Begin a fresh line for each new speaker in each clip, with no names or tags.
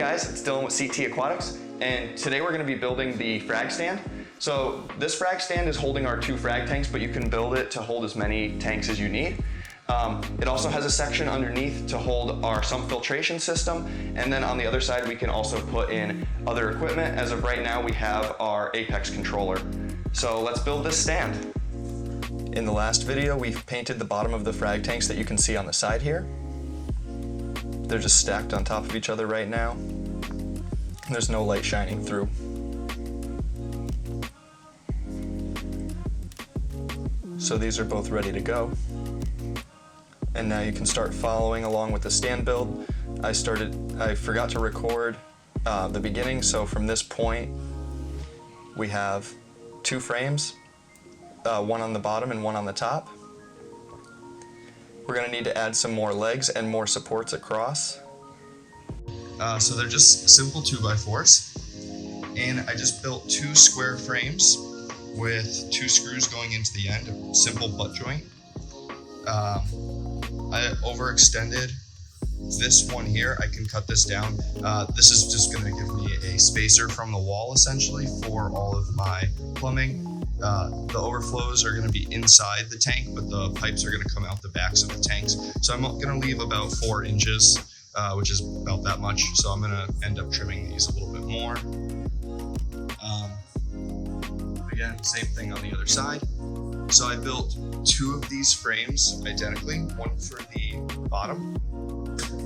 guys, it's Dylan with CT Aquatics, and today we're going to be building the frag stand. So this frag stand is holding our 2 frag tanks, but you can build it to hold as many tanks as you need. It also has a section underneath to hold our sump filtration system, and then on the other side we can also put in other equipment. As of right now we have our Apex controller. So let's build this stand. In the last video we painted the bottom of the frag tanks that you can see on the side here. They're just stacked on top of each other right now. There's no light shining through. So these are both ready to go. And now you can start following along with the stand build. I forgot to record the beginning, so from this point we have 2 frames, one on the bottom and one on the top. We're going to need to add some more legs and more supports across. So they're just simple 2x4s, and I just built 2 square frames with 2 screws going into the end, a simple butt joint. I overextended this one here. I can cut this down. This is just going to give me a spacer from the wall essentially for all of my plumbing. The overflows are going to be inside the tank, but the pipes are going to come out the backs of the tanks. So I'm going to leave about 4 inches, which is about that much. So I'm going to end up trimming these a little bit more. Again, same thing on the other side. So I built 2 of these frames identically, one for the bottom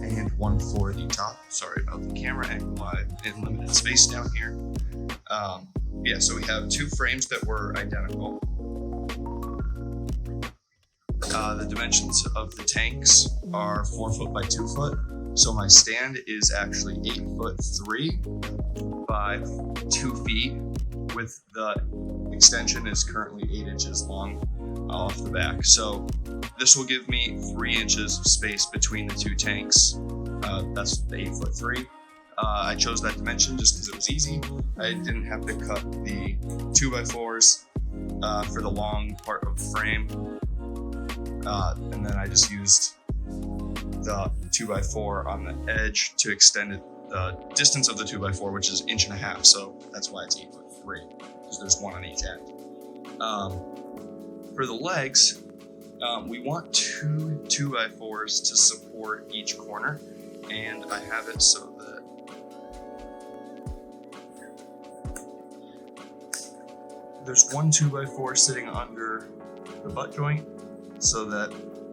and one for the top. Sorry about the camera angle, I'm in limited space down here. Yeah, so we have 2 frames that were identical. The dimensions of the tanks are 4 foot by 2 foot. So my stand is actually 8'3" by 2 feet, with the extension is currently 8 inches long off the back. So this will give me 3 inches of space between the 2 tanks. That's the 8'3". I chose that dimension just because it was easy. I didn't have to cut the 2x4s for the long part of the frame. And then I just used the 2x4 on the edge to extend it, the distance of the 2x4, which is 1.5 inches. So that's why it's 8'3", because there's one on each end. For the legs, we want 2 2x4s to support each corner, and I have it so that there's one 2x4 sitting under the butt joint so that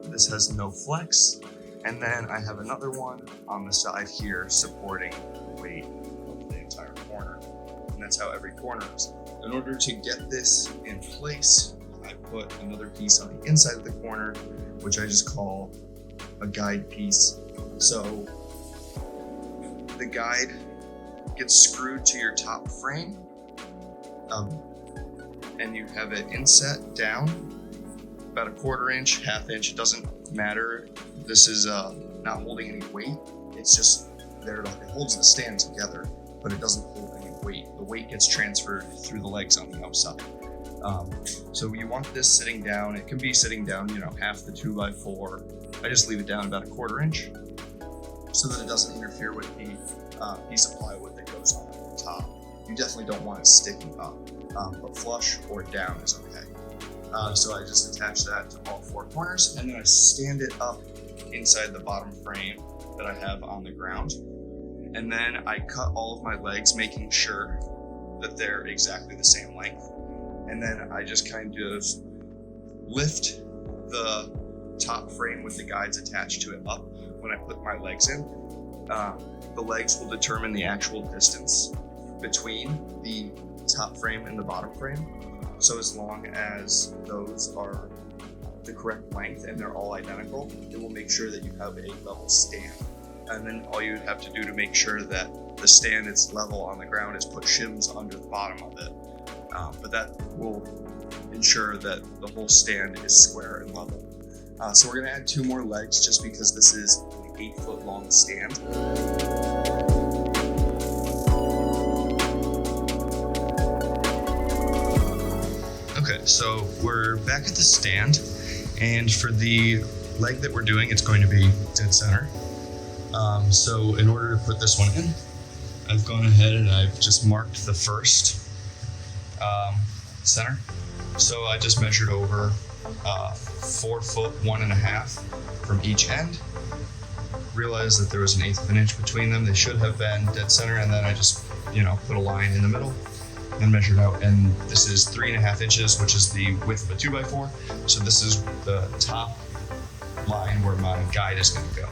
this has no flex, and then I have another one on the side here supporting the weight of the entire corner, and that's how every corner is. In order to get this in place, I put another piece on the inside of the corner, which I just call a guide piece. So the guide gets screwed to your top frame, and you have it inset down about 1/4 inch, 1/2 inch, it doesn't matter. This is not holding any weight. It's just there to, it holds the stand together, but it doesn't hold any weight. The weight gets transferred through the legs on the outside. So you want this sitting down. It can be sitting down, half the 2x4. I just leave it down about 1/4 inch so that it doesn't interfere with the piece of plywood that goes on the top. You definitely don't want it sticking up, but flush or down is okay. So I just attach that to all 4 corners, and then I stand it up inside the bottom frame that I have on the ground. And then I cut all of my legs, making sure that they're exactly the same length. And then I just kind of lift the top frame with the guides attached to it up when I put my legs in. The legs will determine the actual distance between the top frame and the bottom frame. So as long as those are the correct length and they're all identical, it will make sure that you have a level stand. And then all you have to do to make sure that the stand is level on the ground is put shims under the bottom of it. But that will ensure that the whole stand is square and level. So we're going to add 2 more legs just because this is an 8-foot long stand. Okay, so we're back at the stand, and for the leg that we're doing, it's going to be dead center. So in order to put this one in, I've gone ahead and I've just marked the first center. So I just measured over 4 foot 1.5 from each end. Realized that there was 1/8 of an inch between them. They should have been dead center, and then I just, put a line in the middle and measured out. And this is 3.5 inches, which is the width of a 2x4. So this is the top line where my guide is going to go.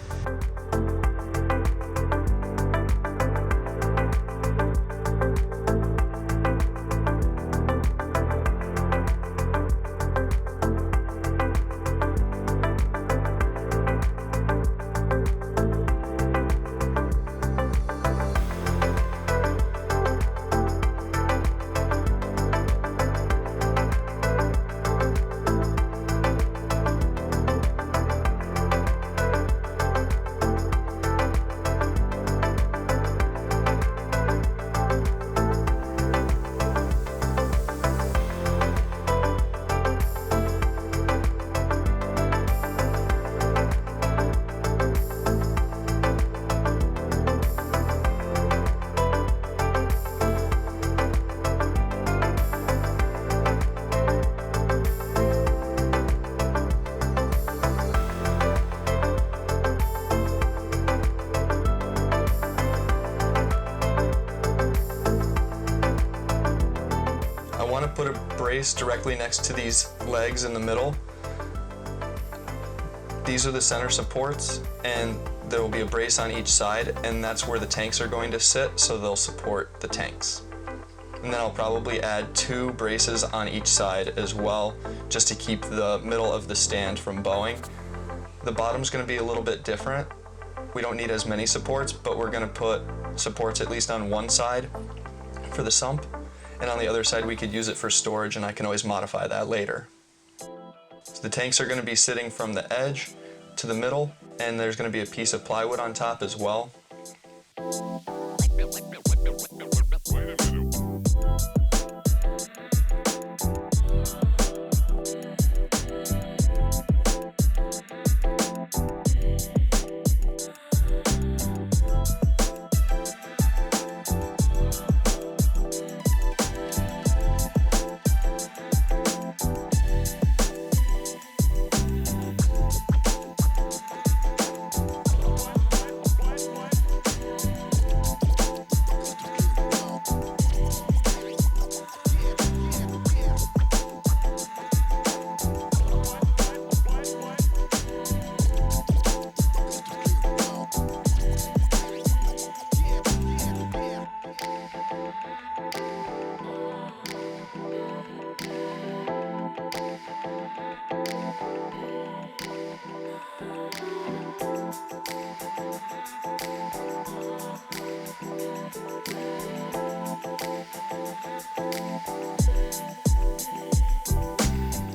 I want to put a brace directly next to these legs in the middle. These are the center supports, and there will be a brace on each side, and that's where the tanks are going to sit, so they'll support the tanks. And then I'll probably add 2 braces on each side as well, just to keep the middle of the stand from bowing. The bottom's going to be a little bit different. We don't need as many supports, but we're going to put supports at least on one side for the sump, and on the other side we could use it for storage, and I can always modify that later. So the tanks are going to be sitting from the edge to the middle, and there's going to be a piece of plywood on top as well.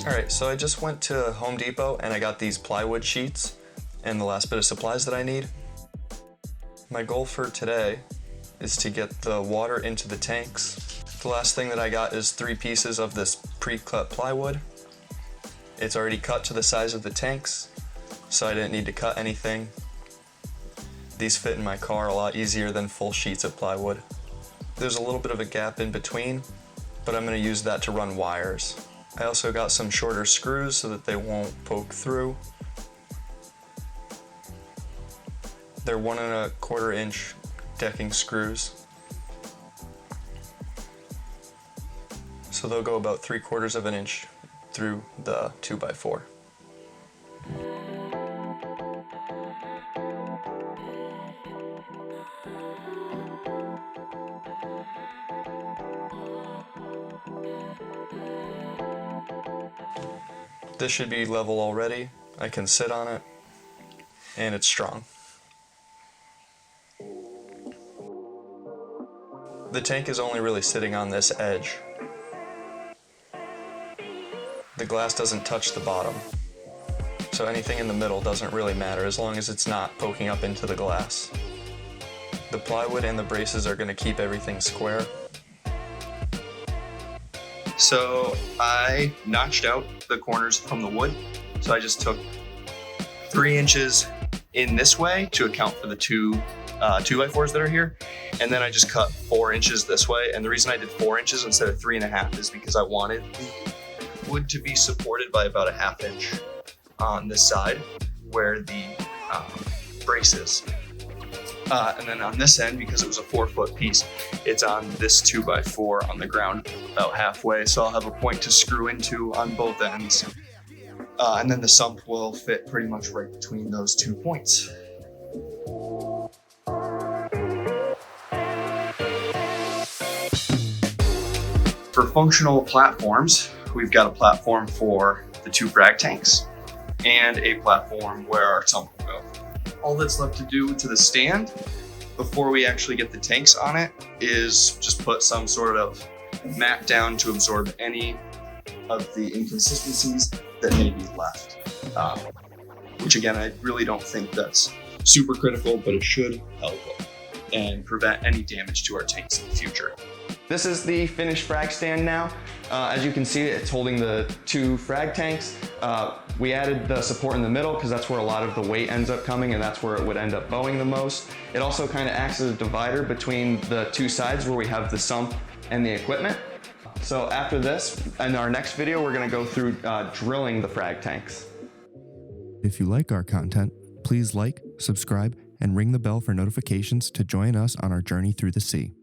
Alright, so I just went to Home Depot and I got these plywood sheets and the last bit of supplies that I need. My goal for today is to get the water into the tanks. The last thing that I got is 3 pieces of this pre-cut plywood. It's already cut to the size of the tanks, so I didn't need to cut anything. These fit in my car a lot easier than full sheets of plywood. There's a little bit of a gap in between, but I'm going to use that to run wires. I also got some shorter screws so that they won't poke through. They're 1 1/4 inch decking screws. So they'll go about 3/4 of an inch through the 2x4. This should be level already. I can sit on it, and it's strong. The tank is only really sitting on this edge. The glass doesn't touch the bottom, so anything in the middle doesn't really matter as long as it's not poking up into the glass. The plywood and the braces are going to keep everything square.
So I notched out the corners from the wood. So I just took 3 inches in this way to account for the two 2x4s that are here. And then I just cut 4 inches this way. And the reason I did 4 inches instead of 3.5 is because I wanted the wood to be supported by about a 1/2 inch on this side where the brace is. And then on this end, because it was a 4-foot piece, it's on this 2x4 on the ground about halfway. So I'll have a point to screw into on both ends. And then the sump will fit pretty much right between those 2 points. For functional platforms, we've got a platform for the 2 frag tanks and a platform where our sump will go. All that's left to do to the stand before we actually get the tanks on it is just put some sort of mat down to absorb any of the inconsistencies that may be left. Which again, I really don't think that's super critical, but it should help and prevent any damage to our tanks in the future.
This is the finished frag stand now. As you can see, it's holding the 2 frag tanks. We added the support in the middle because that's where a lot of the weight ends up coming, and that's where it would end up bowing the most. It also kind of acts as a divider between the 2 sides where we have the sump and the equipment. So after this, in our next video, we're gonna go through drilling the frag tanks.
If you like our content, please like, subscribe, and ring the bell for notifications to join us on our journey through the sea.